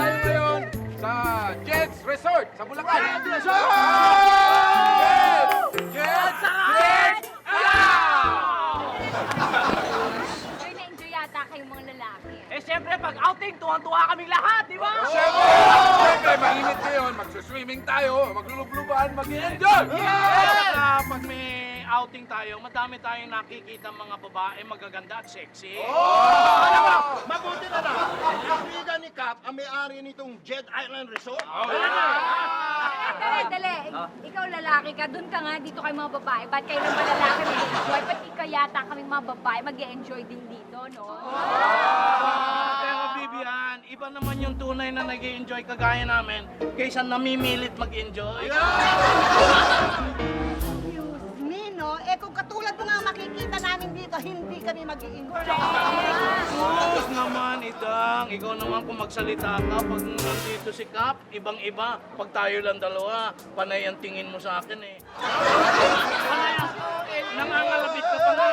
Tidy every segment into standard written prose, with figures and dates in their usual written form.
tayo ngayon sa Jed's Resort sa Bulacan. Resort! Jed's! Jed's! Ay, na-enjoy yata kayong mga lalaki. Eh, siyempre, pag outing, tuwang-tuwa kaming lahat, di ba? Siyempre, mainit ngayon. Magsuswimming tayo, maglulubluban, mag-enjoy! Saka pag may outing tayo, madami tayong nakikita mga babae magaganda at sexy. Alam mo, mabuti na lang. Ang kaibigan ni Cap ang may-ari nitong Jet Island Resort. Dali. Ikaw lalaki ka, dun ka nga, dito kayo mga babae. Ba't kayo naman lalaki mag-enjoy? Ba't ikaw yata kaming mga babae mag-enjoy din dito, no? Pero Vivian, iba naman yung tunay na nag-enjoy kagaya namin kaysa namimilit mag-enjoy. Excuse me, no? Eh kung katulad mo nga makikita namin dito, hindi kami mag-i-enjoy. Sus naman, Idang. Ikaw naman kung magsalita ka, pag nandito si Cap, ibang-iba. Pag tayo lang dalawa, panay ang tingin mo sa akin eh. Panay ang nangangalabit ka pa nga.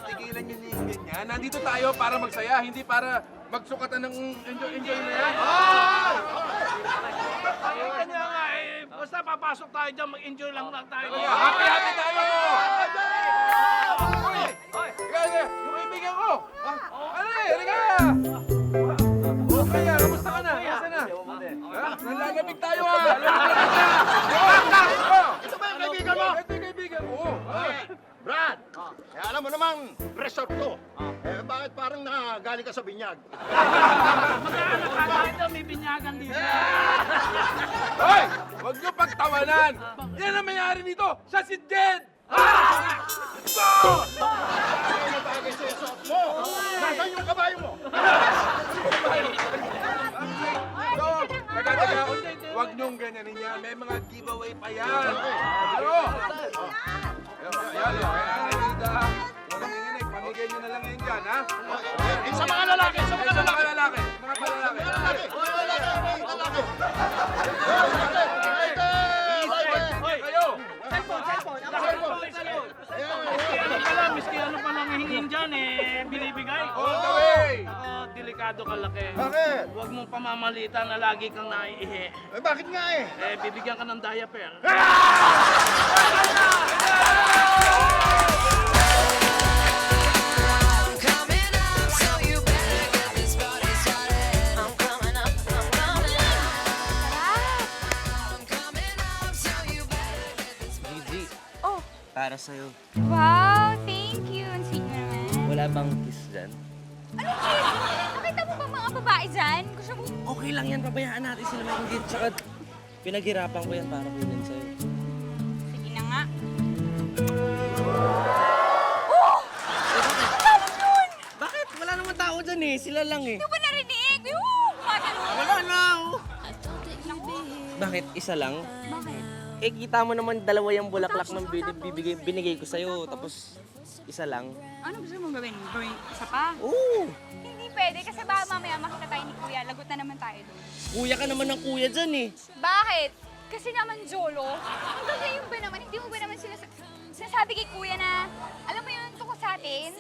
Tigilan nyo na yung ganyan. Nandito tayo para magsaya, hindi para magsukatan ng enjoy na yan. Kanya nga eh, basta papasok tayo dyan, mag-enjoy lang tayo. Happy tayo! Yung kaibigan ko! Ano eh, halika! Okay, kamusta ka na? Kamusta na? Nalalamig tayo ha! Ito ba yung kaibigan mo? Ito yung kaibigan ko. Brad, alam mo naman, resort to. Eh, bakit parang nagaling ka sa binyag? Mag-aanak ka tayo, may binyagan dito. Hoy! Huwag niyo pagtawanan! Yan ang mayari nito! Siya si Jed! Ano na bagay sa resort mo? Nasaan yung kabayo mo? Taga, huwag niyong ganyanin yan. May mga giveaway pa yan. Ano? Ayan. Huwag kang inginig. Pamigay niyo na lang yan dyan, ha? Sa mga lalaki, sa mga lalaki. Mga palalaki. Kayo! Ano pala, miski ano pa lang hihingin dyan eh, binibigay. All the way! Ako, delikado ka laki. Bakit? Huwag mong pamamalitan na lagi kang naiihi. Eh, bakit nga eh? Eh, bibigyan ka ng diaper. I'm coming up, so you better get this party started. I'm coming up, I'm coming up. I'm coming up, so you better get this party Gigi, Oh, para sa'yo. wow, thank you. Ang sweet mo naman. Wala bang kiss dyan? Anong kiss? Nakita mo ba mga babae dyan? Gusto mo? Okay lang yan, pabayaan natin sila maingit. Tsaka pinaghirapan ko yan para kunin sa'yo. Sige na nga. Oh! Tapos yun! Bakit? Wala naman tao dyan eh. Sila lang eh. Hindi ba narinig? Woo! Gumagano. Wala na oh. Bakit? Isa lang? Bakit? Eh, kita mo naman dalawa yung bulaklak ng binigay ko sa'yo. Tapos, isa lang. Ano gusto mong gawin? Gawin isa pa? Oo! Hindi pwede kasi baka mamaya makita tayo ni Kuya. Lagot na naman tayo doon. Kuya ka naman ng kuya dyan eh. Bakit? Kasi naman, Jolo, ang gagayon ba naman? Hindi mo ba naman sinasabi kay Kuya na, alam mo yun, tungkol sa atin?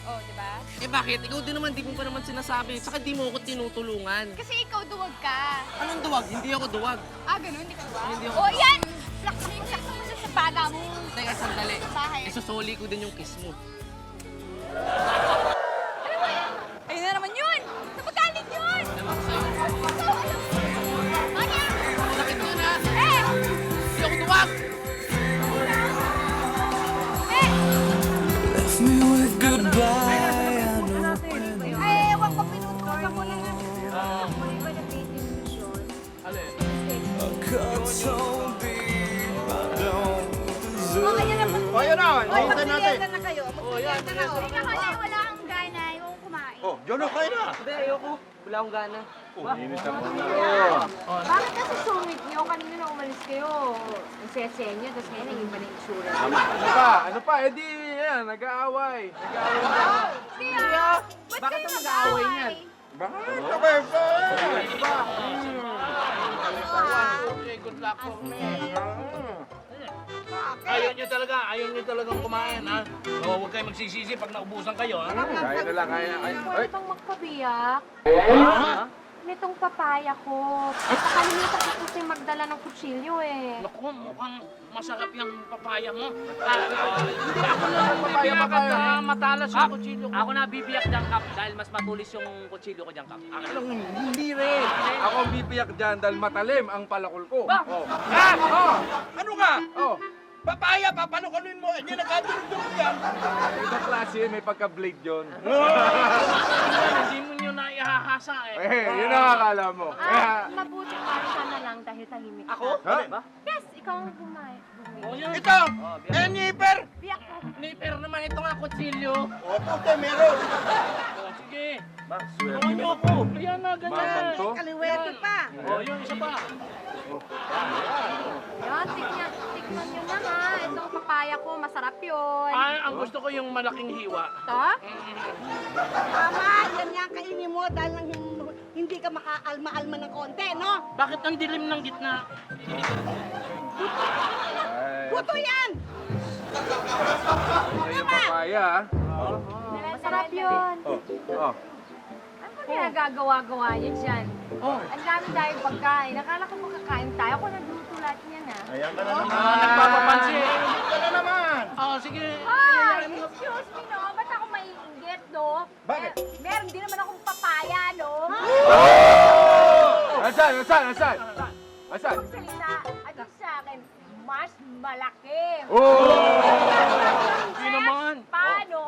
Oh, di ba? Eh bakit? Ikaw din naman, di mo pa naman sinasabi. Tsaka di mo ako tinutulungan. Kasi ikaw duwag ka. Anong duwag? Hindi ako duwag. Ah, ganun? Hindi ka duwag? Hindi ako Oh, yan! Plaksak mo sa baga mo. Teka, sandali. Bakit? Isusuli ko din yung kiss mo. Ano ba yan? Ayun na naman yun! Napagalit yun! Ewan ko sa'yo. Anya! Sakit yun ha! Eh! Hindi ako duwag! Eh! Left me with goodbye. Ay, ewan ko, pinutukan mo lang. Mo iba na mission. Alin? A cut so deep, I don't deserve. Okay na naman. O, yun na. Oy, Hinihintay natin. magpilihan na kayo. Magpilihan na Ay, nakala, wala kang gana. Yung kumain. Oh, Jolo, kayo na. Hindi, ayoko. Wala akong gana. Bakit kasi sungit niyo? Kanina na umalis kayo. Ang sese niyo, tapos ngayon naging mali itsura. Ano pa? Eh di, yan, nag-aaway. Kaya, ba't kayo nag-aaway niyan? Bakit? Okay, Okay, good luck for me. Ayaw nyo talagang kumain, ha? O, huwag kayo magsisisi pag naubusan kayo, ha? Kaya na lang, kaya. Ay, Pwede bang magpabiyak? Nitong papaya ko. Nakalimutan ko kasi magdala ng kutsilyo eh. Naku, mukhang masarap yung papaya mo. Hindi ako na bibiyak at matalas yung kutsilyo ko. Ako na bibiyak dyan, Kap, dahil mas matulis yung kutsilyo ko dyan, Kap. Alam mo, hindi rin. Ako ang bibiyak dyan dahil matalim ang palakol ko. Ba? Oh. Ano ka? Oh. Papaya, papanukunin mo. Hindi nagkadulog-dulog yan. Ibang klase yun, may pagka-blade yun. Hindi mo nyo na ihahasa eh. Yun ang akala mo. Mabuti para ka na lang dahil tahimik ka. Ako? Ha? Yes, ikaw ang bumay. O, yun. Ito! Nipper! Biyak ko. Nipper naman ito nga kutsilyo. O, puto, meron. O, sige. Tulungan nyo ako. Ayan na, ganyan. Mamang to? Kaliwete pa. O, yun, isa pa. Yan, tikman nyo na ha. Itong papaya ko, masarap yun. Ay, ang gusto ko yung malaking hiwa. Ito? Tama, yan nga kainin mo dahil nang hindi ka makaalma-alma ng konti, no? Bakit ang dilim ng gitna? Puto yan! Ito yung papaya, ah. Masarap yun. Oh. Ano ba ginagagawa-gawa niyo dyan? Ang dami-dami pagkain. Nakala ko makakain tayo. Ako nagluto lahat niyan ha. Ayan ka na naman. Nagpapapansin. Ka na naman. Sige. Ay, excuse me no. Ba't ako maiinggit no? Bakit? Meron din naman akong papaya no. Asan? Asan? Ang salita at yung sa akin, mas malaki. Hindi naman. Paano?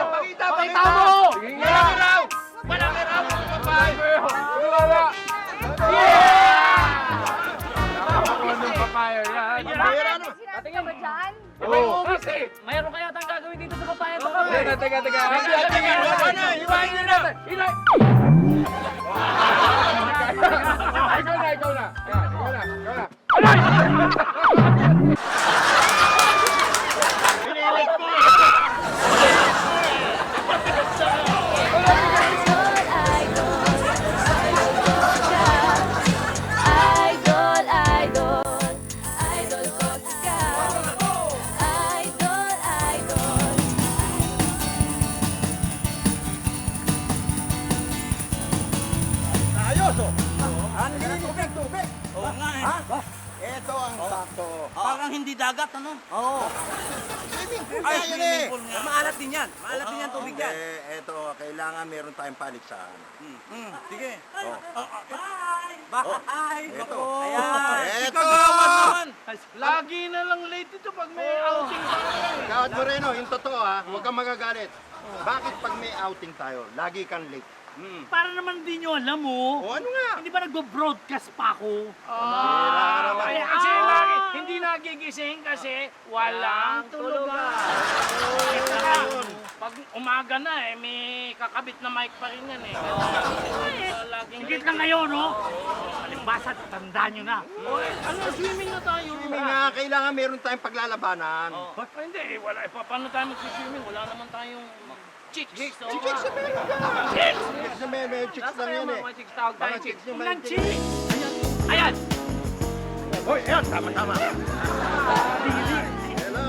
Pakita mo! Sige nga! Malaki raw ang papaya. Wala! Nakakakuha ng papaya yan. Sinabi ka ba dyan? Oo. Mayroon kayo tang gagawin dito sa papaya ko. Teka. Hiwain nyo na! Ikaw na. Oo nga eh. Ito ang sakto. Parang hindi dagat, ano? Ay, swimming pool nga. Maalat din yan. Tubig Ito, kailangan meron tayong paligsahan. Sige. Ito. Ayan. Ito. naman. Lagi na lang late ito pag may outing tayo. Gawad Moreno, yung totoo ha, huwag kang magagalit. Bakit pag may outing tayo, lagi kang late? Para naman di nyo alam mo. O ano nga? Hindi ba nagbo-broadcast pa ako? naman. Kasi hindi nagigising kasi walang tulugan. Pag umaga na may kakabit na mic pa rin yan eh. Higit na ngayon, no? Alimbasa, tandaan nyo na. Swimming na tayo. Swimming nga, kailangan meron tayong paglalabanan. Hindi, wala. Paano tayo mag-swimming? Wala naman tayong chicks. Chicks na meron ka. Chicks na may chicks lang yan eh. Mga chicks tawag tayo, Mga chicks. chicks yung Walang may chicks. Ayan. Hoy, ayan, tama. Hello.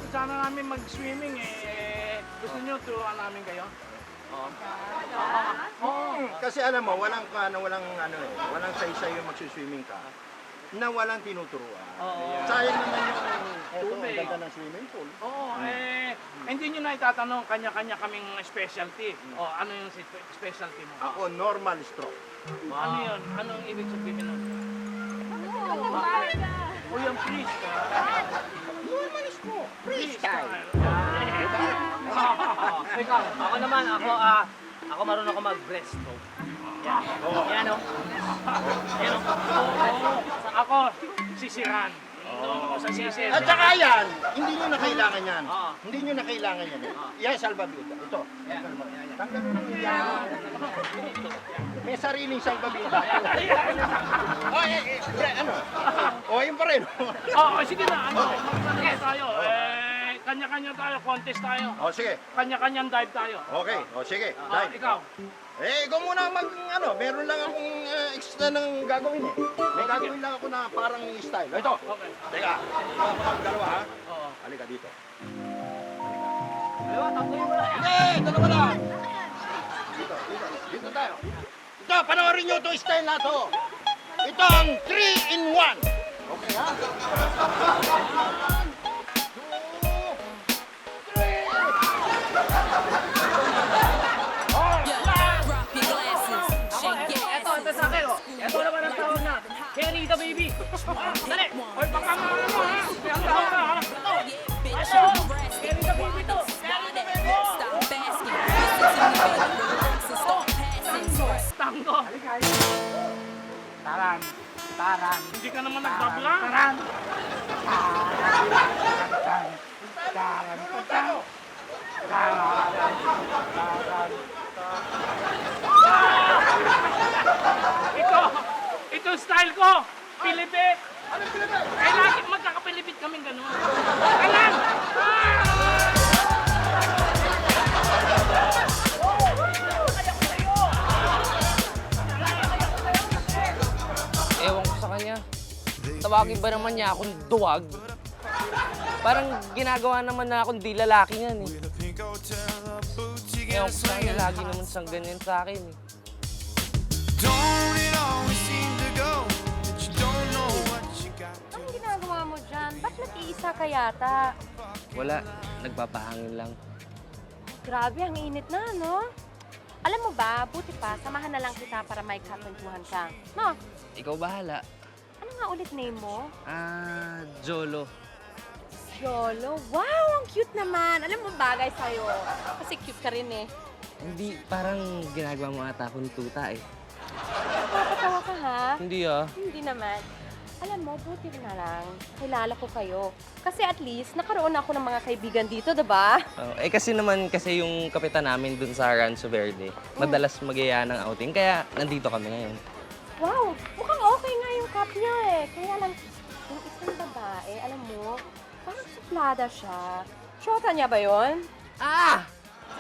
Sana namin mag-swimming eh. Gusto nyo turuan namin kayo? Kasi alam mo, walang saysay yung magsuswimming ka na walang tinuturuan. Sayang naman yung Tubig. ganda ng swimming pool. Oo, hindi nyo na itatanong kanya-kanya kaming specialty. Ano yung specialty mo? Ako, normal stroke. Ano yun? Anong ibig sabihin nun? O yung freestyle. Normal stroke. Freestyle. Ikaw, ako naman, ako marunong ako mag-breaststroke. Yan. Yan o. Yan o. Ako, sisiran. Doon ako sa sisil. At saka yan, hindi nyo na kailangan yan. Oo. Hindi nyo na kailangan yan. Yan, salvavida. Ito. Tanggal mo lang yan. May sariling salvavida. Ano? O, yun pa rin. Oo, sige na. Ano? Magkakita tayo. Kanya-kanya tayo, contest tayo. O, sige. Kanya-kanyang dive tayo. Okay. O, sige. Ah, Dive. ikaw. Ikaw muna meron lang akong extra ng gagawin eh. May gagawin lang ako na parang style. Ito. Okay. Teka. Ito, dalawa ha. Oo. Halika dito. Dalawa, tatloy mo lang yan. Hindi, dalawa lang. Dito tayo. Ito, panoorin nyo ito style na to. Ito ang 3-in-1. Okay ha? Drop your glasses, shake your ass. Ito sa akin, oh. Ito naman ang tawag na. Carry the baby. Dali. Hoy, baka maano mo, ha? May ang tao ka, ha? Bitch, I'm rascal. Stop asking. Listen to me, baby. Relax and start passing. Tango. Taran. Taran. Hindi ka naman nagbabla. Taran. Ito style ko. Pilipit. Anong pilipit? Eh, lagi magkakapilipit kaming gano'n. Alam! Ewan ko sa kanya. Tawagin ba naman niya akong duwag? Parang ginagawa naman na akong di lalaki niyan eh. Ewan ko sa kanya, lagi naman siyang ganyan sa akin eh. Don't it always seem to go that you don't know what you got to Anong ginagawa mo dyan? Ba't nag-iisa ka yata? Wala, nagpapahangin lang. Grabe, ang init na, no? Alam mo ba, buti pa, samahan na lang kita para may kakwentuhan ka. No? Ikaw bahala. Ano nga ulit name mo? Jolo. Yolo. Wow, ang cute naman. Alam mo, bagay sa'yo. Kasi cute ka rin eh. Hindi, parang ginagawa mo ata akong tuta eh. Napatawa ka ha? Hindi ah. Hindi naman. Alam mo, buti na lang. Kilala ko kayo. Kasi at least, nakaroon ako ng mga kaibigan dito, diba? Kasi naman yung kapitan namin dun sa Rancho Verde, madalas mag-iya ng outing, kaya nandito kami ngayon. Wow, mukhang okay nga yung cup niya eh. Kaya lang, yung isang babae, alam mo, parang suplada siya. Shota niya ba yon? Ah!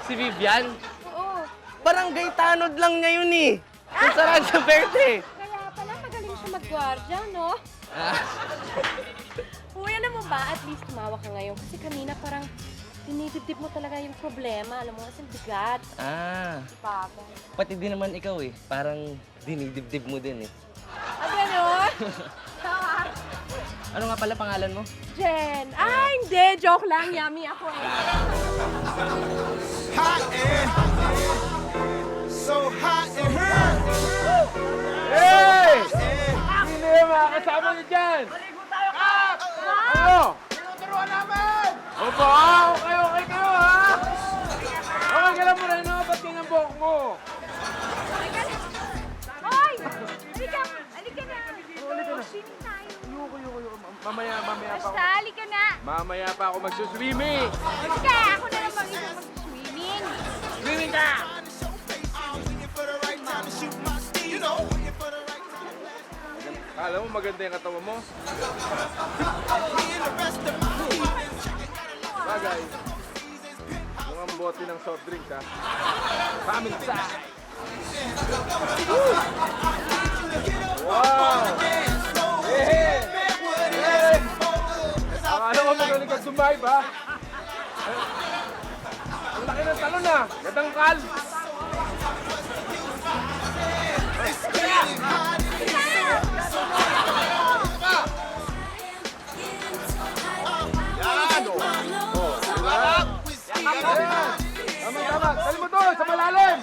Si Vivian? Oo. Parang gaytanod lang niya yun eh. Dun sa Rancho Verde. Kaya pala magaling siya mag-guardia, no? Ah. Uy, alam mo ba, at least tumawa ka ngayon. Kasi kanina parang dinidibdib mo talaga yung problema. Alam mo, kasi bigat. Bagay. Pati din naman ikaw eh. Parang dinidibdib mo din eh. Ah, gano'n? Tawa. Ano nga pala pangalan mo? Jen. Ah, hindi. Joke lang. Yummy ako eh. hot and so hot and hurt. Hey! Sino yung mga kasama niyo dyan? Ano? Tinuturuan namin! Opo, okay kayo ha? Okay ka lang muna, no? Ba't yung ang buhok mo? Hoy! Halika na. Swimming tayo. Mamaya pa ako. Basta, halika na. Mamaya pa ako magsuswimming. Halika, ako na lang mag-swimming. Swimming ka! Alam mo, maganda yung katawa mo. Bagay. Mukhang bote ng soft drinks, ha? Coming inside! Wow! Hey! Hey! Akala mo magaling kang sumayb, ha? Ang laki ng talon, ha? Gadangkal! Tama. Dali mo to, sa malalim!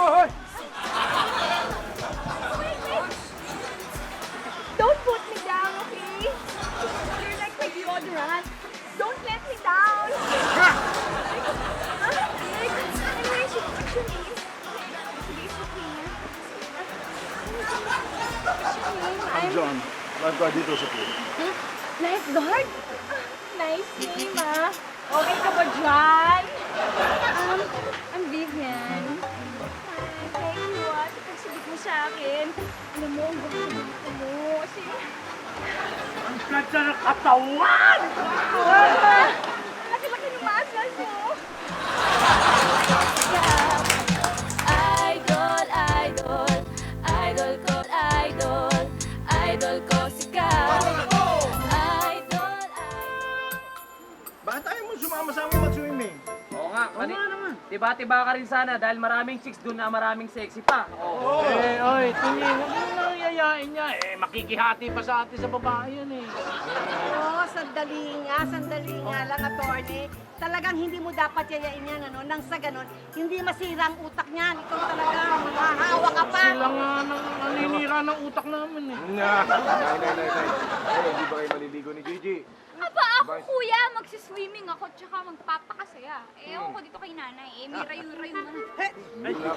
hoy! Don't put me down, okay? You're like my deodorant. Don't let me down. Anyway, what's your name? I'm John. Lifeguard dito sa pool. Lifeguard? Nice name, ah. Okay ka ba, John? I'm Vivian. Thank you, ah. Sa pagsabit mo sa akin. Alam mo, ang ganda mo. Kasi... Ang ganda ng katawan! Laki-laki ng muscles mo. Idol, idol, idol ko, idol, idol ko si Cap. Idol, idol. Bakit tayo mo sumama-sama mag-swimming? Oo nga, tiba-tiba ka rin sana dahil maraming chicks doon na maraming sexy pa. Eh, oy, tingin, huwag mo nang yayain niya. Eh, makikihati pa sa atin sa babae yan eh. Oo, sandali nga lang, attorney. Talagang hindi mo dapat yayain yan, ano? Nang sa ganon, hindi masira ang utak niyan. Ikaw talaga, mahahawa ka pa. Sila nga nang naninira ng utak namin eh. Nay. Hindi ba kayo maliligo ni Gigi? Aba, ako kuya, magsiswimming ako tsaka magpapakasaya. Eh, ewan ko dito kay nanay. Eh, may rayo-rayo na.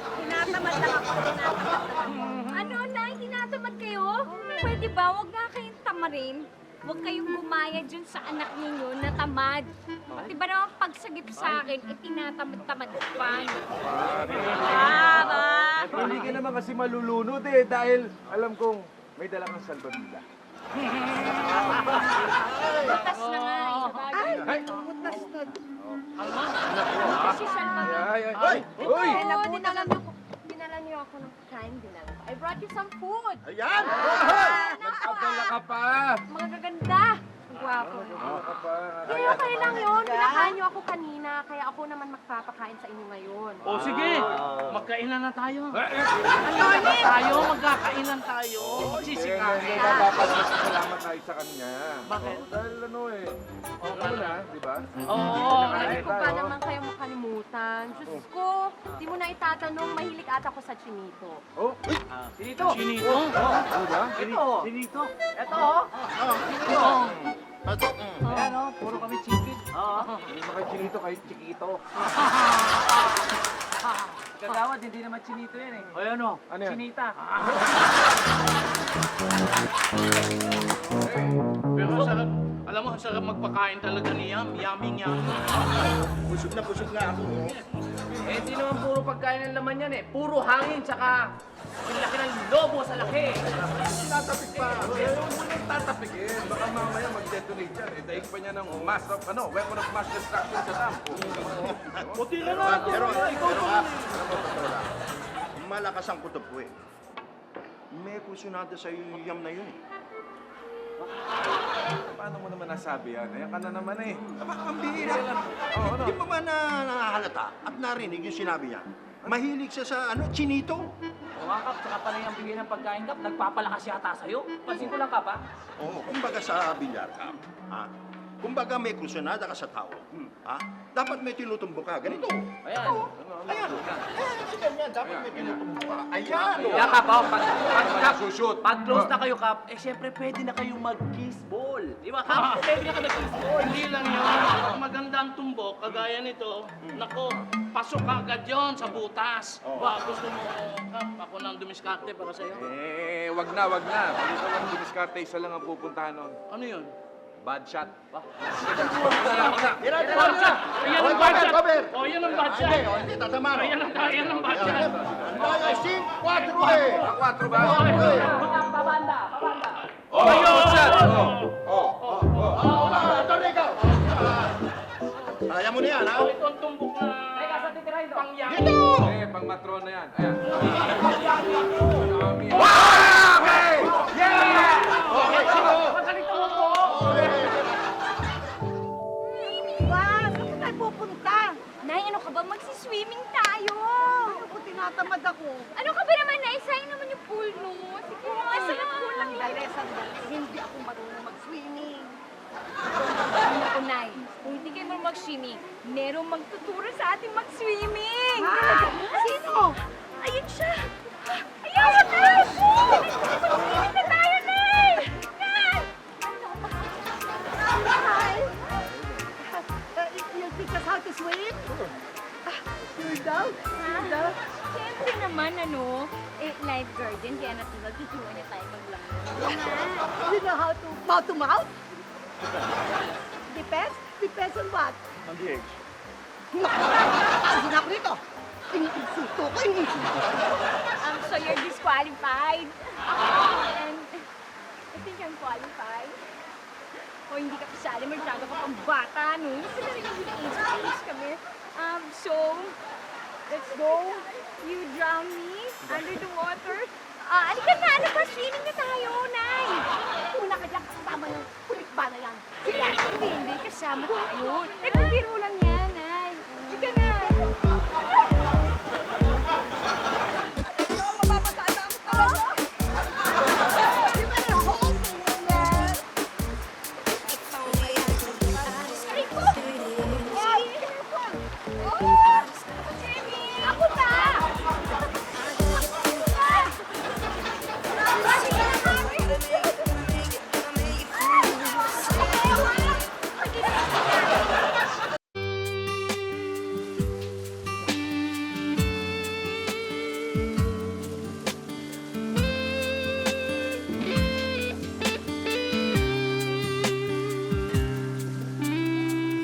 Tinatamad lang ako, tinatamad lang ako. Ano, nay? Tinatamad kayo? Pwede ba? Huwag nga kayong tamarin. Huwag kayong gumaya dyan sa anak ninyo na tamad. Pati ba naman pagsagip sa akin, eh, tinatamad-tamad pa. Hindi ka naman kasi malulunod eh dahil alam kong may dala kang salbabida. Butas na nga eh. Ay, butas na. Si Salma. Uy! Dinala niyo ako ng kain, dinala ko. I brought you some food. Ayan! Nagpadala ka pa! Mga gaganda. Gwapo. Kaya okay lang yun. Pinakain niyo ako kanina, kaya ako naman magpapakain sa inyo ngayon. O sige, magkainan na tayo. Magkakainan tayo. Magsisikain. Salamat tayo sa kanya. Bakit? Dahil ano eh. Ano na, di ba? Oo. Hindi ko pa naman kayo makalimutan. Diyos ko, di mo na itatanong, mahilig ata ako sa chinito. Oh, Sinito? Chinito? ano ba? Ito. Chinito? Ito, oh. Ito. Ayan, oh. Puro kami chicken. Oo. Hindi ba kayo chinito, kayo chikito? Kagawad, hindi naman chinito yan eh. O yan, oh. Ano yan? Chinita. Pero ang sarap, alam mo, ang sarap magpakain talaga ni Yam. Yaming yummy. Busog na ako. Eh, di naman puro pagkain ng laman yan eh. Puro hangin, tsaka yung laki ng lobo sa laki. Tatapik pa. Huwag mo nang tatapikin. Baka mamaya mag-detonate yan. Eh, daig pa niya ng weapon of mass destruction sa dam. Puti na natin. Pero Ikaw pa. malakas ang kutob ko eh. May kusunada sa yam na yun eh. Paano mo naman nasabi yan? Ayan ka na naman eh. Aba, ang bihira. Di mo ba nahalata at narinig yung sinabi niya? Mahilig siya sa chinito? O nga, Kap, tsaka pala yung bigay ng pagkain, Kap, nagpapalakas yata sa'yo. Pansin ko lang, Kap, ha? Oo, kumbaga sa bilyar ka. Ha? Kumbaga may kusunada ka sa tao. Ha? Dapat may tinutumbo ka. Ganito. Ayan. Ayan. Kasi ganyan. Dapat may tinutumbo ka. Ayan. Kaya, Kap, oh, Sushoot. pag close na kayo, Kap, eh, syempre, pwede na kayong mag-kiss ball. Di ba, Kap? Pwede na kayo mag-kiss ball. Hindi lang yun. Pag maganda ang tumbok, kagaya nito, nako, pasok ka agad yun sa butas. Ba, gusto mo, Kap, ako nang dumiskarte para sa'yo. Eh, wag na. Dito lang dumiskarte, isa lang ang pupuntahan nun. Ano yun? Bad shot. Ayan ang budget! O, yan ang budget! Hindi tatama. Ayan ang budget! Sin 4 eh. Ang 4 ba? Pabanda. Oh, good shot! Ito na ikaw. Kaya mo na yan, ha? Ito ang tumbok na Teka, sa titirahin to. pangyari. Eh, pang matron na yan. Ayan. Wow, saan tayo pupunta? Nay, ano ka ba? Magsiswimming tayo. Ano po tinatamad ako? Ano ka ba naman, Nay? Sayang naman yung pool mo. Sige nga, sarap mo lang. Sandali. Hindi ako marunong mag-swimming. Ano ko, Nay? Kung hindi kayo marunong mag-swimming, merong magtuturo sa ating mag-swimming. Ah, sino? Ayun Siyempre naman, ano, lifeguard din, kaya natuturuan niya tayo maglangoy. You know how to mouth? Depends? Depends on what? On the age. Hindi na ako dito. Iniinsulto ko, iniinsulto ko. So you're disqualified. And I think I'm qualified. O hindi ka pasali, masyado ka pang bata, no? Kasi talagang age kami. So, let's go. You drown me under the water. Alika na, ano pa, swimming na tayo, Nay. Una ka dyan kasama ng kulit ba na yan? Sige, hindi, kasama tayo. Nagbibiro lang yan, Nay. Sige na. Mababasaan na ako talaga. Di ba na ako? Aray ko! Ay, careful! Oh! Jenny! Ako na!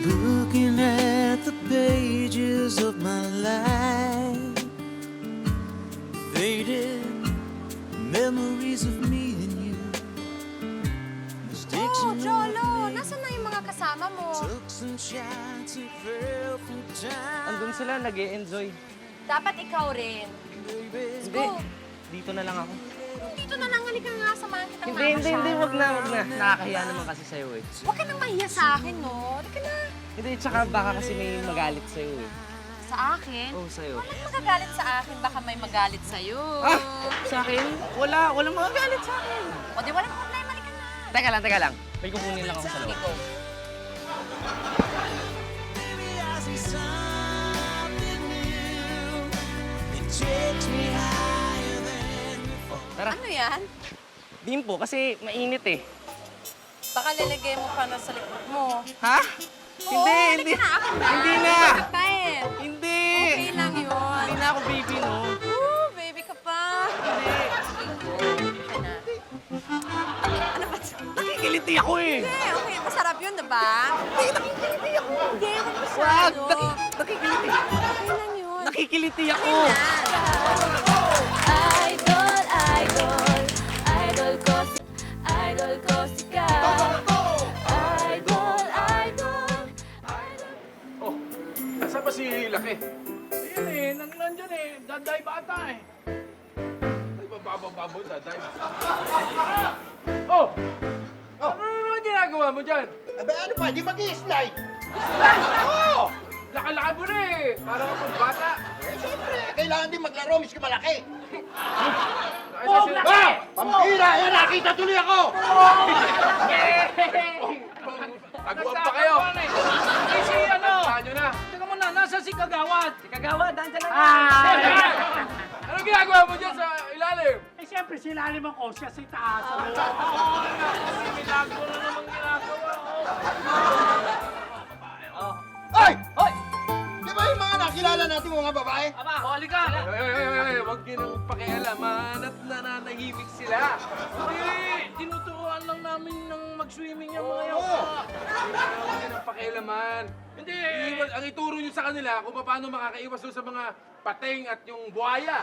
Looking at the pages of my life, faded memories of me and you. Mistakes Oh, and Jolo! Nasaan na yung mga kasama mo? took some shots and fell from time. Andun sila, nag-e-enjoy. Dapat ikaw rin. Hindi, Go! dito na lang ako. Dito na lang, halika nga, samahan kitang Hindi, mamasyal. wag na. Nakakahiya naman kasi sa'yo eh. Huwag ka nang mahiya sa akin, no? Halika na. Hindi, tsaka baka kasi may magalit sa'yo eh. Sa akin? Oo, sa'yo. Walang magagalit sa akin, baka may magalit sa'yo. Ah! Sa akin? Walang magalit sa akin. O di walang problema, halika na. Teka lang. May kukunin lang ako sa Sige, loob. go. Maybe I see something new. It takes me higher than before. Tara, Ano yan? Dimpo, kasi mainit eh. Baka lalagay mo pa na sa likod mo. Ha? Oo, Hindi. halika na, ako na. Hindi na. Halika pa eh. Hindi. Okay lang yun. Hindi na ako baby, no? Ooh, baby ka pa. Hindi. Halika na. Ano ba? Nakikiliti ako eh. Hindi, okay. Masarap yun, diba? Hindi, nakikiliti ako. Hindi, huwag Wag! masyado. Nakikiliti. Okay lang yun. Nakikiliti ako. Idol ko si Kat. Idol. Oh, nasa ba si Laki? Ayan eh, nandyan eh. Daday bata eh. Ay, bababo, daday. Oh! Oh! Ano naman ginagawa mo dyan? Abe, ano pa? Di mag-i-slide. Oh! Laka-laka mo na eh. Parang akong bata. Eh, siyempre, kailangan din maglaro, miski malaki. Oh, Ah! Pambira! Eh, nakita tuloy ako! Taguan pa kayo. Eh, si ano? Saan nyo na? Teka muna, nasa si Kagawad? Si Kagawad, nandiyan lang. Ano ginagawa mo dyan sa ilalim? Eh, siyempre, silalim ako. Siya si taas. Milagro na naman ginagawa. Ay! Hoy! Di ba yung mga nakilala natin mga babae? Aba, halika. Huwag nyo nang pakialaman at nananahimik sila. Eh, tinuturuan lang namin ng mag-swimming yung mga yan. Huwag nyo nang pakialaman. Hindi. Ang ituro nyo sa kanila kung paano makakaiwas doon sa mga pating at yung buhaya.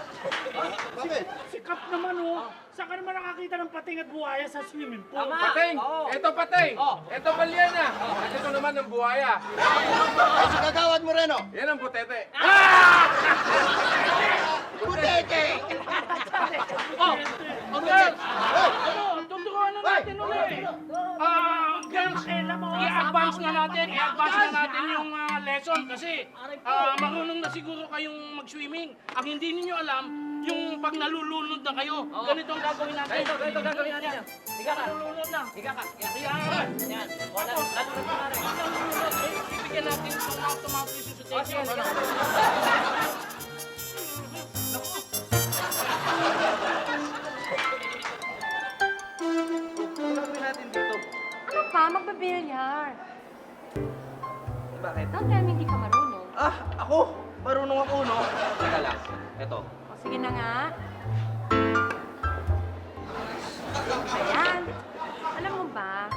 Bakit? Si Kap naman, oh. Saan ka naman nakakita ng pating at buhaya sa swimming pool? Pating! Ito pating! Ito balyana! At ito naman ang buhaya. Ay, si Kagawad Moreno. Yan ang butete. Putete! Girls! Ano, tuturuan na natin ulit. Girls, i-advance na natin yung lesson kasi marunong na siguro kayong mag-swimming. Ang hindi ninyo alam, yung pag nalulunod na kayo, ganito ang gagawin natin. Ganito gagawin natin. Higa ka. Nalulunod na. Higa ka. Yan. Yan. Lalunod na rin. Nalulunod. Bibigyan natin itong automatic resuscitation. Gagawin natin dito. Ano pa? Magbabilyar. Bakit? Don't tell me hindi ka marunong. Ako? Marunong ako, no? Teka lang. Eto. O, sige na nga. Ayan. Alam mo ba,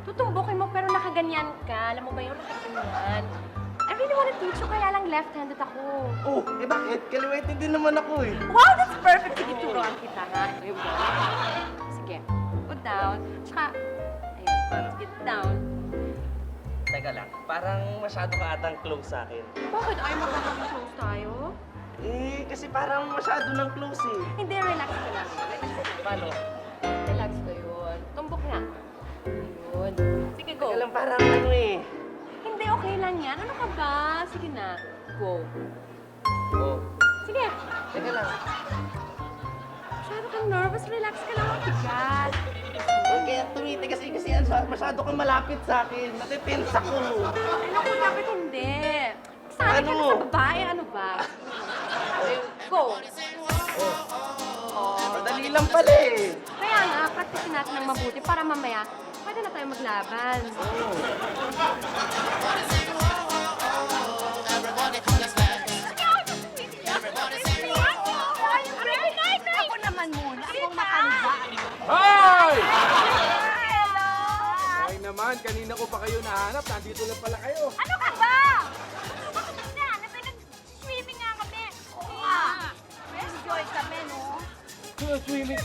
tutumbukin mo pero nakaganyan ka. Alam mo ba yung nakaganyan? I really wanna teach you, kaya lang left-handed ako. Oh, eh bakit? Kaliwete din naman ako eh. Wow, that's perfect! Sige, turuan kita, ha? Here we go. Sige, put down. Tsaka, ayun, get down. Teka lang. Parang masyado ka atang close sa akin. Bakit? Ayaw magkakabing close tayo? Eh, kasi parang masyado ng close eh. Hindi, relax ka lang. Paano? Relax ka yun. Tumbok nga. Ayun. Sige, go. Teka lang, parang ano eh. Hindi, okay lang yan. Ano ka ba? Sige na. Go. Oh. Sige. Teka lang. Masyado kang nervous. Relax ka lang. Ang bigat. Kaya tumitigas eh kasi masyado kang malapit sa akin. Natitense ako. Ay, naku, dapat hindi. Sabi ka na sa babae. Ano ba? Go. Madali lang pala eh. Kaya nga, practice natin ng mabuti para mamaya pwede na tayo maglaban. Ako naman muna. Akong matanda. Hoy! Ay naman, kanina ko pa kayo nahanap. Nandito lang pala kayo. Ano ka ba? Na, nag-swimming nga kami. Oo nga. Enjoy kami, no? Swimming.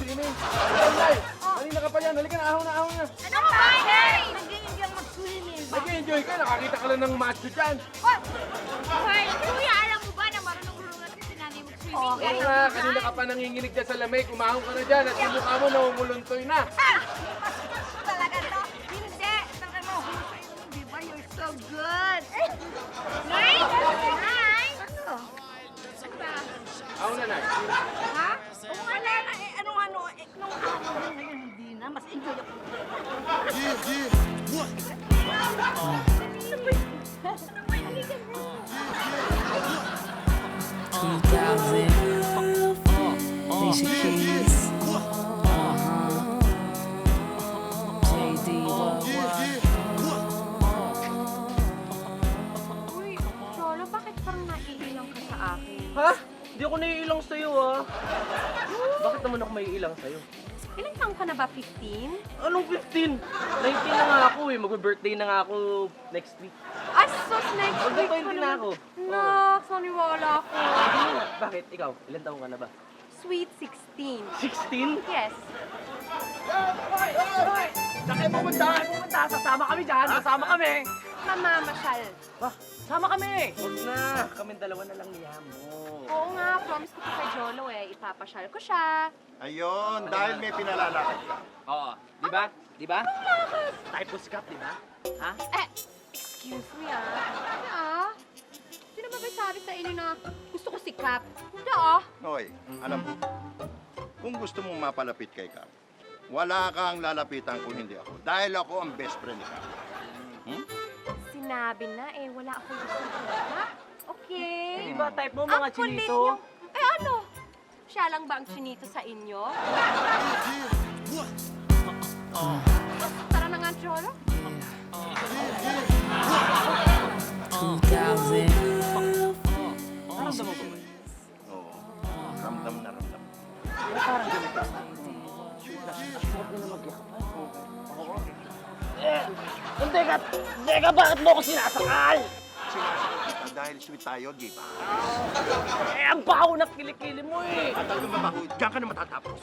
Ay, kanina ka pa yan. Halika na, ahon na. Ano ba? Nag-enjoy mag-swimming. Nag-enjoy ka. Nakakita ka lang ng macho dyan. Hoy, kuya, alam mo ba na marunong-marunong natin si nanay mag-swimming? Oo nga, kanina ka pa nanginginig dyan sa lamig. Umahon ka na dyan at yung mukha mo namumuluntoy na. Talaga to? Hindi. Talaga mo, husay mo, di ba? You're so good. Nice! Nice! Ano? Ahon na, Nay. Ha? Wala na eh. Ano eh. Nung araw na ngayon, hindi na. Mas enjoy ako. Alicia Keys. JD Uy, Cholo, bakit parang naiilang ka sa akin? Ha? Hindi ako naiilang sa'yo ah. Bakit naman ako maiilang sa'yo? Ilang taong ka na ba? 15? Anong 15? 19 na nga ako eh. Mag-birthday na nga ako next week. Ay, sus, next week Magka-20 na ako. Nak, naniwala ako. Bakit? Ikaw, ilan taong ka na ba? Sweet 16. 16? Yes. Saan kayo pumunta? Sasama kami dyan. Sasama kami. Mamamasyal. Sama kami. Huwag na. Kaming dalawa na lang niya mo. Oo nga, promise ko to kay Jolo eh. Ipapasyal ko siya. Ayun, dahil may pinalalakad ka. Oo. Di ba? Di ba? Typos cup, di ba? Ha? Excuse me ah. Sino ba sabi sa inyo na gusto ko si Cap? Hindi ah. Hoy, alam mo, kung gusto mong mapalapit kay Cap, wala kang lalapitan kung hindi ako. Dahil ako ang best friend ni Cap. Sinabi na eh, wala akong gusto ha? Okay. Di ba type mo mga Ang kulit chinito? niyo. Eh ano? Siya lang ba ang chinito sa inyo? Tara na nga, Cholo. Naramdaman mo ba? Oo, ramdam na ramdam. Parang ganito. Teka, bakit mo ako sinasakal? Sinasakit kita dahil sweet tayo, di ba? Eh, ang baho na kilikili mo eh. At talagang mabaho, diyan ka na matatapos.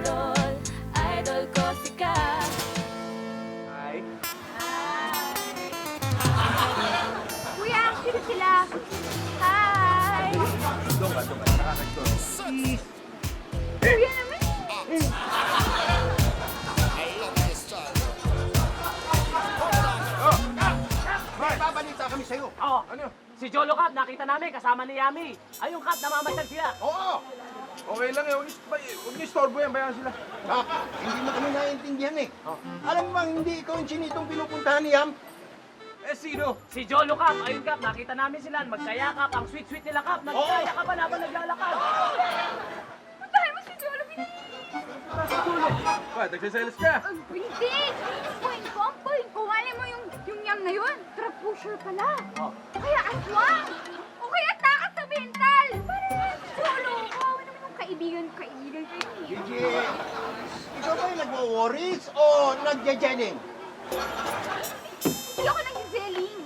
Idol ko si Cap. Ay. Kuya, sino sila? Hi! Doon ka, nakakagdoon. Kuya naman. May babalita kami sa'yo. Oh, Ano? si Jolo Cap, nakita namin, kasama ni Yami. Ay, yung Cap, namamasyal sila. Oo! Okay lang eh. Huwag niyo istorbo yan. Bayan sila. Kap, hindi mo kami naiintindihan eh. Alam mo bang hindi ikaw yung chinitong pinupuntahan ni Yam? Eh, sino? Si Jolo Cap, ayun Cap, nakita namin sila. Magkayakap, ang sweet-sweet nila Cap. Nagkayakapan habang naglalakad. Puntahan mo si Jolo, pinahihintay. Ba, nagsiselos ka? Hindi! Yung point ko, ang point ko. Alam mo yung yam na yun? Drug pusher pala. O kaya aswang. O kaya takas sa mental. Parang solo ko. Ano naman yung kaibigan ko yun. Gigi, ikaw ba yung nagwo-worries o nagja-jenning? Hindi ako nag-zelling.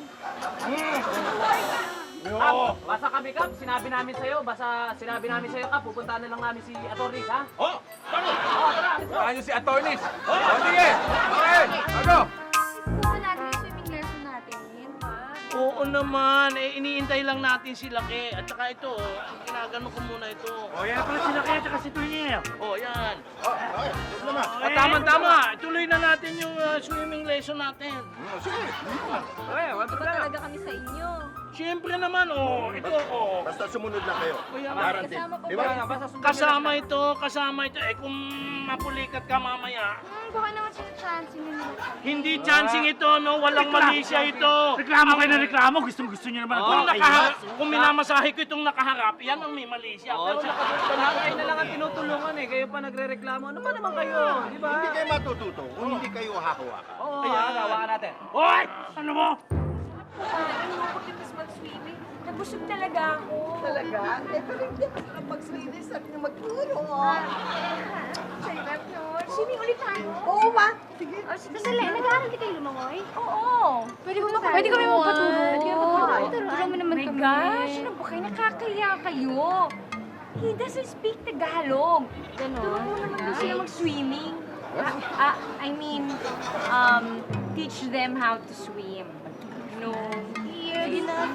Kap, basta kami, Kap. Sinabi namin sa'yo, Kap. Pupuntahan na lang namin si Atty. ha? Oh! Tara! Tara! Saan nyo si Attorneys? Oh, sige! Okay! Ano? Gusto natin yung swimming lesson natin. Ha? Oo naman, eh iniintay lang natin si Laki. At saka ito, ginagano ko muna ito. Yan pala sila kaya tsaka si Twinnie. Oh, yan. Okay, huwag naman. At tama-tama, tuloy na natin yung swimming lesson natin. Sige. Talaga kami sa inyo. Siyempre naman, ito, Basta sumunod lang kayo. Guarantee. Di ba? Kasama ito. Eh kung mapulikat ka mamaya, Baka naman sinachancing nyo nila. hindi chancing ito, no? Walang mali siya ito. Reklamo kayo na reklamo. Gusto nyo naman Kung minamasahe ko itong nakaharap, yan ang may mali siya. Pero Kayo na lang ang tinutulungan eh. Kayo pa nagre-reklamo. Ano ba naman kayo? Di ba? Hindi kayo matututo kung hindi kayo hahawakan. Oo, hawakan natin. Hoy! Ano mo? Ayoko din mas mag-swimming. Nabusog talaga ako. Talaga? Ito rin din ako pag-swimming. Sabi niya magturo. Sarap nun. Swimming ulit tayo. Oo ba? Sige. Sandali, nag-aaral di kayo lumangoy? Oo. Pwede kami magpaturo. Turo mo naman kami. Oh my gosh, ano ba kayo? Nakakaya kayo. He doesn't speak Tagalog. Turo mo naman din sila mag-swimming. I mean, teach them how to swim. No. Sige na.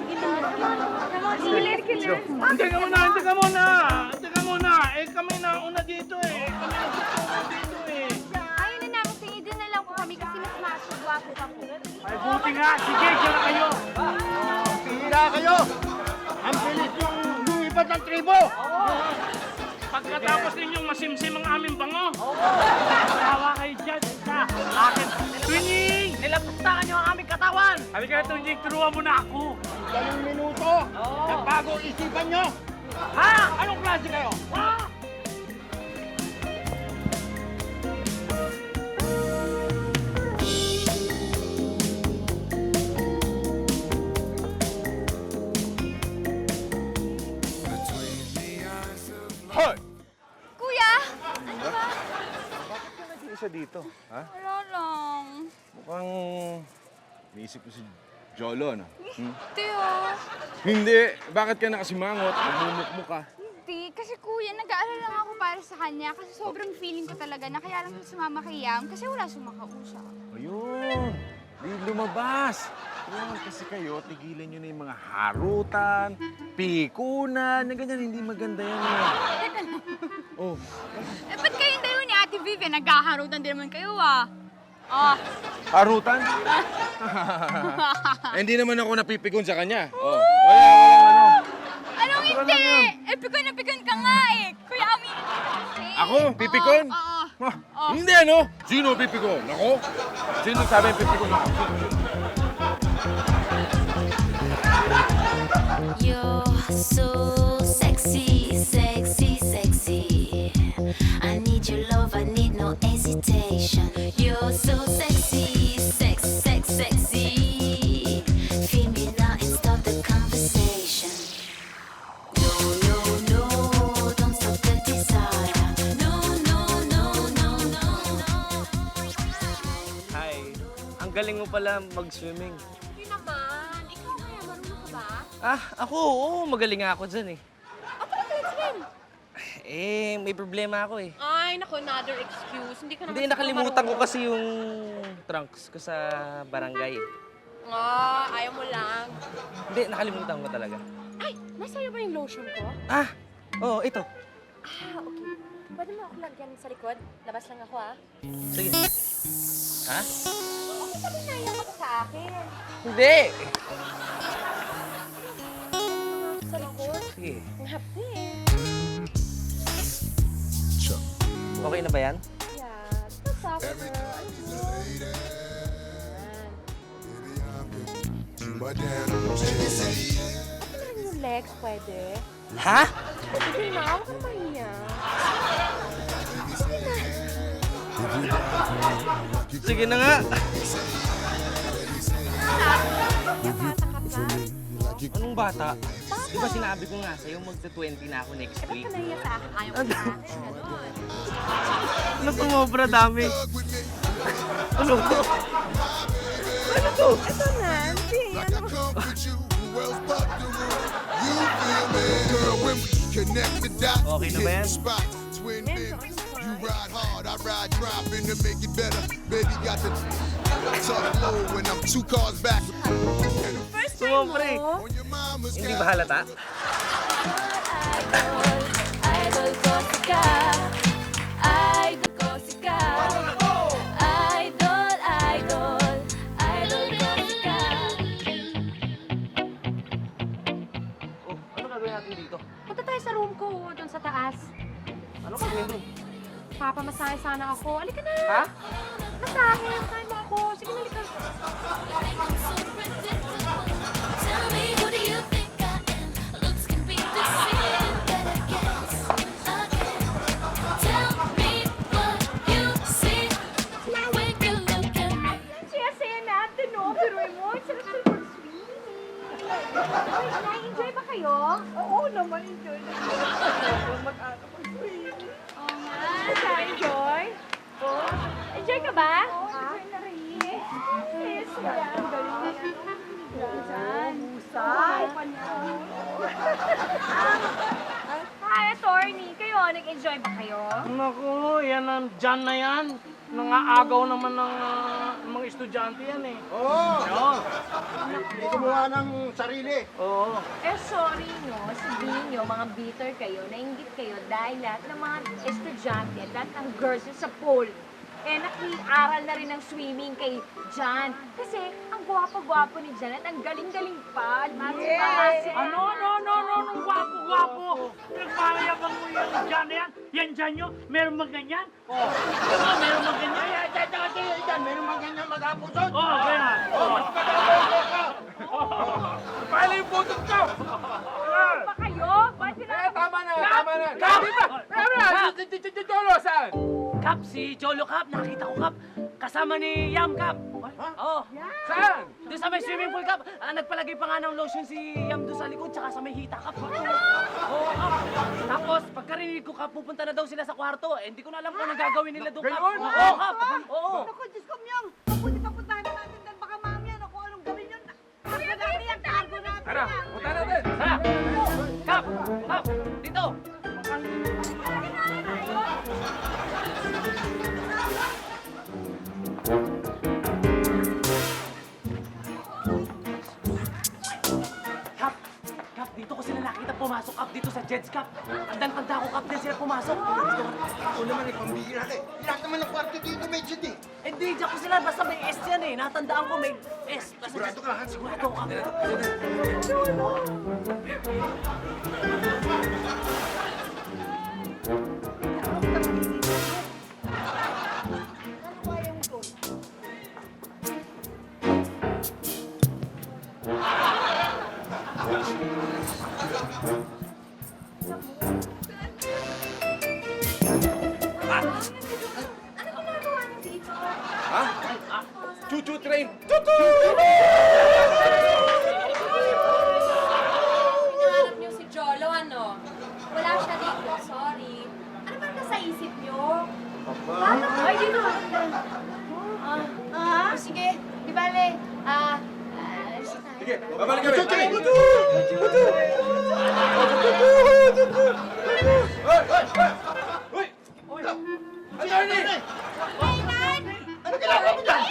Teka muna. Eh, kami nauna dito eh. Kami nagtuturo dito eh. Ayaw na namin sa inyo. Doon na lang po kami kasi mas masugwapo pa po. Ay, buti nga. Sige, dyan na kayo. Pihira kayo! Ang bilis yung lumipat ng tribo! Pagkatapos ninyong masimsim ang aming bango. Tawa kayo dyan. Sa akin. Twinning! Nilapustakan nyo ang aming katawan. Sabi kayo, Twinning, turuan mo na ako. Ganong minuto, nagbago isipan nyo! Ha? Anong klase kayo? Ha? Hoy! Kuya! Ano ba? Bakit ka nag-iisa dito? Ha? Wala lang. Mukhang naisip ko si Jolo, no? Tiyo. Hindi. Bakit ka nakasimangot? Nagmumukmo ka. Hindi. Kasi kuya, nag-aalala lang ako para sa kanya. Kasi sobrang feeling ko talaga na kaya lang sumama kay Yam. Kasi wala sumakausap. Ayun. Di lumabas. Ayun, kasi kayo, tigilan nyo na yung mga harutan, pikunan, na ganyan. Hindi maganda yan. Teka lang. Oh. Eh, ba't kayong dalawa ni Ate Vivian? Nagkakarutan din naman kayo, ah. Oh. Harutan? Eh, hindi naman ako napipikon sa kanya. Oh. Walang ano. Anong hindi? Eh, pikon na pikon ka nga eh. Kuya, aminin mo na kasi. Ako? Pipikon? Oo. Ah, hindi ano? Sino pipikon? Ako? Sino sabi pipikon ako? You're so sexy, sexy, sexy. I need your love, I need no hesitation. You're so sexy, sexy. Feel me now and start the conversation. No, don't stop the desire. No. Hi. Ang galing mo pala mag-swimming. Hindi naman. Ikaw kaya marunong ka ba? Ako, oo, magaling nga ako dyan eh. Let's swim. Eh, may problema ako eh. Ay, naku, another excuse. Hindi ka naman Hindi, nakalimutan ko kasi yung trunks ko sa barangay. Ayaw mo lang. Hindi, nakalimutan ko talaga. Ay, nasa'yo ba yung lotion ko? Oo, ito. Okay. Pwede mo ako lagyan sa likod? Labas lang ako, Sige. Ha? Okay, sabi naiyak ka pa sa akin. Hindi! Sa likod? Sige. Ang happy eh. Okay na ba yan? Yeah. What's up, girl? Pati lang yung legs, pwede? Ha? Sige na, huwag kang mahiya. Sige na. Sige na nga. Anong bata? Di ba sinabi ko nga sa'yo, magta-20 na ako next week? Ba't ka nahiya sa akin? Ayaw ko sa akin. Ano sumobra dami? Ano ko? Ano to? Ito na, hindi. Ano? Okay na ba yan? You ride hard, I ride drop in to make it better. Baby got the tough low when I'm 2 cars back. First time mo? Sumobra eh. On your mama's Hindi ba halata? Idol ko si Cap. Idol ko si Cap. Idol, idol. Idol ko si Cap. Oh, ano gagawin natin dito? Punta tayo sa room ko, doon sa taas. Ano gagawin doon? Papamasahe sana ako. Halika na! Ha? Masahe, masahe mo ako. Sige na, halika. Tell me, who do you think I am? Looks can be deceiving, better guess again. Tell me what you see when you look at me. Saya-saya natin, no? Pero mo, sarap-sarap mag-swimming. Na-enjoy ba kayo? Oo naman, enjoy na. Mag-ano mag-swimming. Oo nga. Na-enjoy? Oo. Enjoy ka ba? Oo, enjoy na rin. Yes, yan. Galing na yan. Diyan. Husay. Hi, attorney. Kayo, nag-enjoy ba kayo? Naku, yan ang dyan na yan. Nangaagaw naman ng mga estudyante yan eh. Oo! Yun. Hindi kumuha ng sarili. Oo. Eh, sorry, no? Sabihin nyo, mga bitter kayo, nainggit kayo dahil lahat ng mga estudyante, lahat ng girls yun sa pool, eh, nakiaral na rin ng swimming kay Jan. Kasi, ang gwapo-gwapo ni Jan at ang galing-galing pa. Masi-masi. Ano, gwapo. Nagmayabang mo yung dyan na yan. Yan dyan nyo, meron mga ganyan. Oh, meron mga ganyan. Diyan, meron mga ganyan mag-apusot. Oh, kaya. Paano yung putot ko? Pa kayo? Ba't sila? Tama na. Tama na. Jolo, saan? Kap, si Jolo Kap, nakita ko Kap. Kasama ni Yam Kap. Oh, Saan? doon sa may swimming pool Kap. Nagpalagay pa nga ng lotion si Yam doon sa likod, tsaka sa may hita Kap. Oo, Kap. Tapos, pagkarinig ko Kap, pupunta na daw sila sa kwarto. Eh, hindi ko na alam kung anong gagawin nila doon Kap. Ganon? Oo, Kap. Oo. Naku, Diyos ko, Myong. Papunta-puntahan na natin dyan. Baka mamaya, naku, anong gawin yun? Madami ang cargo natin. Tara, punta natin. Tara. Kap, Kap, dito. Kap, Kap, dito ko sila nakita pumasok Kap dito sa Jed's Kap. Tandang-tanda ko Kap din sila pumasok. Ako naman ay pambihira ka eh. Lahat naman ng kwarto dito may jet eh. Hindi, diyan ko sila. Basta may S yan eh. Natandaan ko may S. Basta Sigurado ka, ha? Sigurado ko Kap. Ano ginagawa niyo dito? Ha? Chuchu train. Tutu! Hinahanap niyo si Jolo, ano? Wala siya dito, sorry. Ano ba nasa isip niyo? Paano? Ay, dito. Sige, di bale. Sige, babalik kami. Hoy! Attorney! Ano ginagawa mo dyan?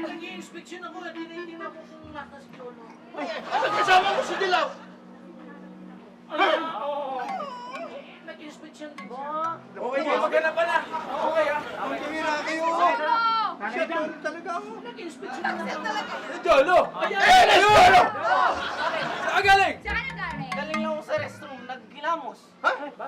Nag-i-inspection ako. Hindi na ako kung nasa si Jolo. Ano kasama mo si Dilaw? Nag-inspection din siya. Okay, maghanap ka na. Okay, ha? Ang bihira kayo. Siya doon talaga ako. Nag-inspection na. Jolo! Eh, Jolo! Saan galing? Saan na galing? Galing lang ako sa restroom. Nag-gilamos. Ha? Ano ba?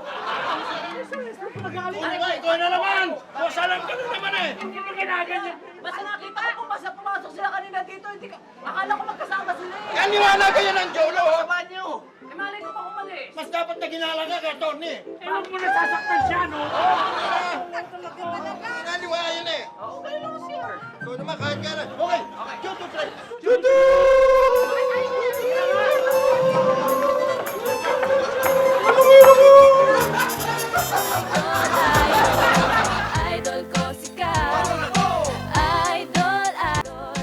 Ikaw na naman! Kusalan ka na naman eh! Hindi mo ginaganyan. Basta nakita ko kung basta pumasok sila kanina dito. Hindi ka... Akala ko magkasama sila eh. Kaniwala kayo ng Jolo, oh. Sa banyo. Eh, malay ko pa umalis. Mas dapat ginala ka kay Tony. Huwag mo na sasaktan siya, no? Naliwa yan eh. Okay lang, sir. Ikaw naman, kahit kailan. Okay. Shoot to try. Idol ko si Cap. Idol, idol,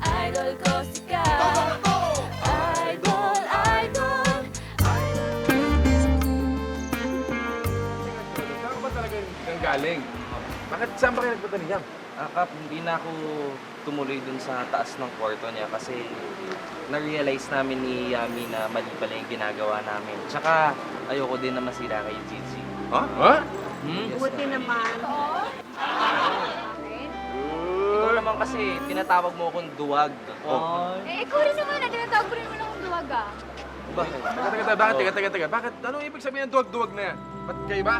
idol ko si Cap. Idol, idol. Saan ba talaga yung galing? Bakit saan ba kayo nagpunta ni Yam? Kap, hindi na ako tumuloy dun sa taas ng kwarto niya kasi na-realize namin ni Yami na mali pala yung ginagawa namin. Tsaka ayoko din na masira kay Gigi. Ha? Ha? Buti naman. Ikaw naman kasi tinatawag mo akong duwag. Ikaw rin naman, tinatawag ko rin mo ng duwag ah. Bakit? Teka. Bakit? Anong ibig sabihin ng duwag-duwag na yan? Ba't kayo ba?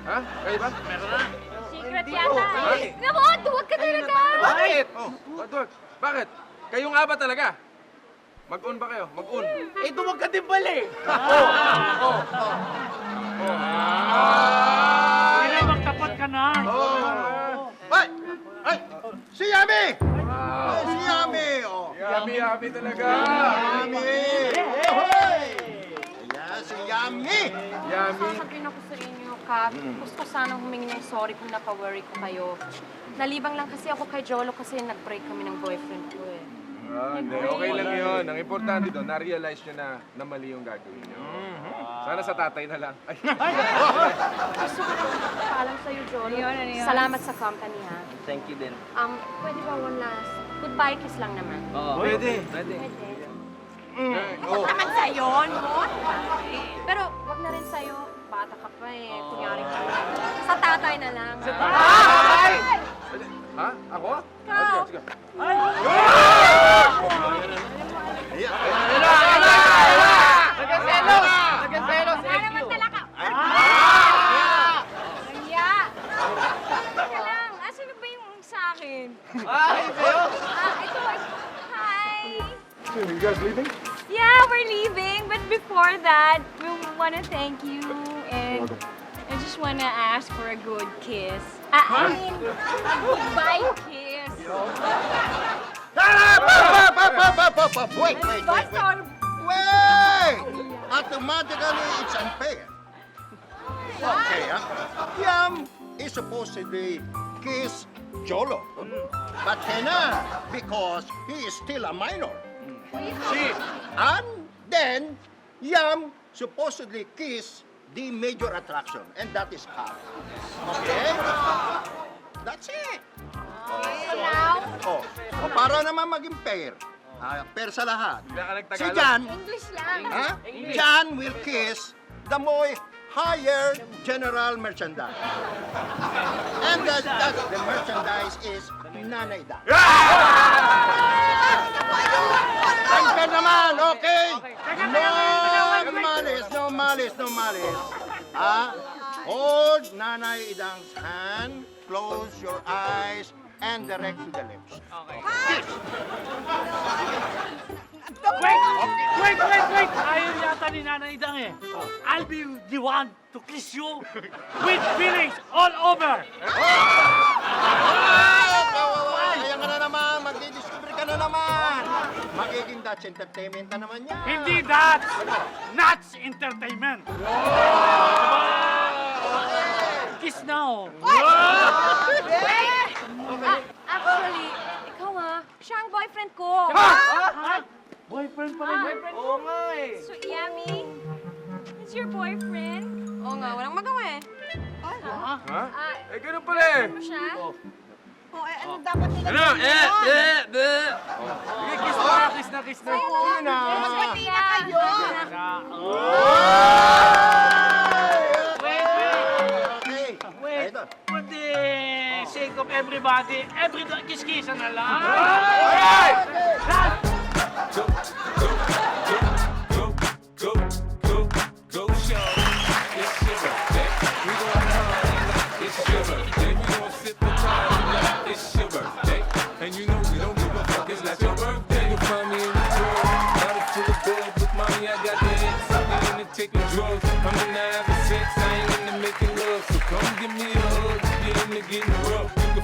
Ha? Kayo ba? Meron na. Secret yata. Ay. Naku, duwag ka talaga. Bakit? Duwag. Bakit? Kayo nga ba talaga? Mag-on ba kayo? Mag-on. Eh, duwag ka din pala eh. Hindi na magtapat ka na. Ay! Si Yami! Ay, si Yami! Oh. Yami talaga. Yami! Hoy! Ayan, si Yami! Yami. Sasabihin ako sa inyo, Kap. Gusto ko sanang humingi ng sorry kung napa-worry ko kayo. Nalibang lang kasi ako kay Jolo kasi nag-break kami ng boyfriend ko eh. Hindi, okay lang yun. Ang importante doon, na-realize nyo na mali yung gagawin nyo. Sana sa tatay na lang. Ay. Gusto ko lang paalam sa'yo, Jolo. Salamat sa company, ha. Thank you din. Pwede ba one last? Goodbye kiss lang naman. Oo. Pwede. Pwede. Oh. Naman sa'yo, no? Pero wag na rin sa'yo. Bata ka pa eh. Kunyari ka. Sa tatay na lang. Sa Ay! Ha? Ako? Ikaw. Sige. Nagkaselos! Wala naman talaga. Kaya. Teka lang, asan na ba yung sa akin? Ito. Hi. You guys leaving? Yeah, we're leaving. But before that, we want to thank you. And I just want to ask for a good kiss. I mean, a goodbye kiss. Wait! Wait! Automatically, it's unfair. Okay, Yam is supposedly kiss Jolo. But cannot because he is still a minor. Si. And then, Yam supposedly kiss the major attraction, and that is Carl. Okay? That's it. So now, Oh, para naman maging fair. Fair sa lahat. Bigla ka Si nagtagalog. Jan, English lang. Jan will kiss the more higher general merchandise. And the merchandise is Nanay Dan. Tangka naman, okay? No malice. Hold Nanay Idang's hand, close your eyes, and direct to the lips. Wait! Ayaw yata ni Nanay Dang eh. I'll be the one to kiss you with feelings all over. Ayan ka na naman, magdidiscover ka na naman. Magiging Dutch Entertainment na naman yan. Hindi that. Nuts Entertainment. Kiss now. Actually, ikaw siya ang boyfriend ko. Boyfriend pa rin. Oo nga eh. So, Yami, is your boyfriend? Oo nga, walang magawa eh. Ha? Eh, ganun pala eh. Ano siya? Oh, ano dapat nila Ano? gawin? Sige, kiss na. Sige na. Magbati na kayo. Okay. Wait. Ito. For the sake of everybody, kiss-kissan na lang. Go, show. It's your birthday. We gon' party like it's your birthday. We gon' sip the time like it's your birthday. And you know we don't give a fuck, it's not your birthday. You find me in the club, bottle full of gold, with mommy I got the hits. I'm in the ticket. drugs. I'm into having sex, I ain't into making love. So come give me a hug, if you're into getting rough.